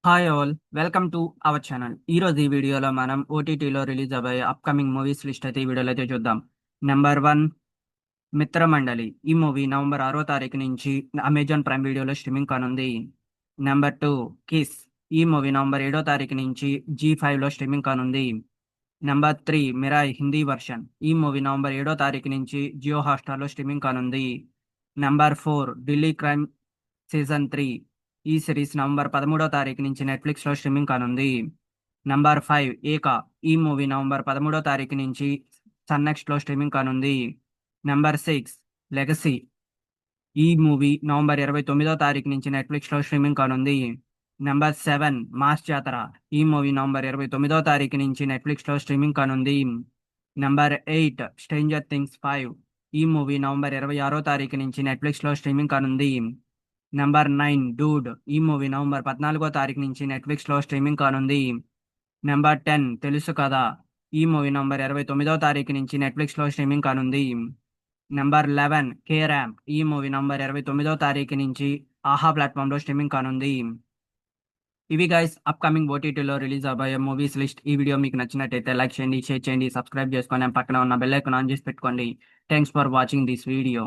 Hi all, welcome to our channel. ఈ రోజు ఈ వీడియోలో మనం ఓటీటీలో రిలీజ్ అవ్వే అప్కమింగ్ మూవీస్ లిస్ట్ అయితే ఈ వీడియోలో అయితే చూద్దాం. నెంబర్ 1, మిత్రమండలి. ఈ మూవీ నవంబర్ 6వ తారీఖు నుంచి అమెజాన్ ప్రైమ్ వీడియోలో స్ట్రీమింగ్ కానుంది. Number 2, kiss. ఈ మూవీ నవంబర్ 7వ తారీఖు నుంచి జీ5లో స్ట్రీమింగ్ కానుంది. Number 3, Mirai Hindi version. ఈ మూవీ నవంబర్ 7వ తారీఖు నుంచి జియో హాట్‌స్టార్‌లో స్ట్రీమింగ్ కానుంది. Number 4, Delhi crime season 3. ఈ సిరీస్ నవంబర్ 13వ తారీఖు నుంచి నెట్ఫ్లిక్స్లో స్ట్రీమింగ్ కానుంది. నంబర్ 5, ఏక. ఈ మూవీ నవంబర్ 13వ తారీఖు నుంచి సన్ నెక్స్ట్లో స్ట్రీమింగ్ కానుంది. Number 6, legacy. ఈ మూవీ నవంబర్ 29వ తారీఖు నుంచి నెట్ఫ్లిక్స్లో స్ట్రీమింగ్ కానుంది. నెంబర్ 7, మాస్ జాతర. ఈ మూవీ నవంబర్ 29వ తారీఖు నుంచి నెట్ఫ్లిక్స్లో స్ట్రీమింగ్ కానుంది. Number 8, stranger things 5. ఈ మూవీ నవంబర్ 26వ తారీఖు నుంచి నెట్ఫ్లిక్స్లో స్ట్రీమింగ్ కానుంది. Number 9, Dude. ఈ మూవీ నవంబర్ 14వ తారీఖు నుంచి నెట్ఫ్లిక్స్లో స్ట్రీమింగ్ కానుంది. నెంబర్ 10, తెలుసు కదా. ఈ మూవీ నవంబర్ 29వ తారీఖు నుంచి నెట్ఫ్లిక్స్లో స్ట్రీమింగ్ కానుంది. Number 11, K ramp. ఈ మూవీ నవంబర్ 29వ తారీఖు నుంచి ఆహా ప్లాట్ఫామ్లో స్ట్రీమింగ్ కానుంది. ఇవి గైస్ అప్కమింగ్ ఓటీటీలో రిలీజ్ అవబోయే మూవీస్ లిస్ట్. ఈ వీడియో మీకు నచ్చినట్టయితే లైక్ చేయండి, షేర్ చేయండి, సబ్స్క్రైబ్ చేసుకొని పక్కన ఉన్న బెల్ ఐకాన్ ఆన్ చేసి పెట్టుకోండి. Thanks for watching this video.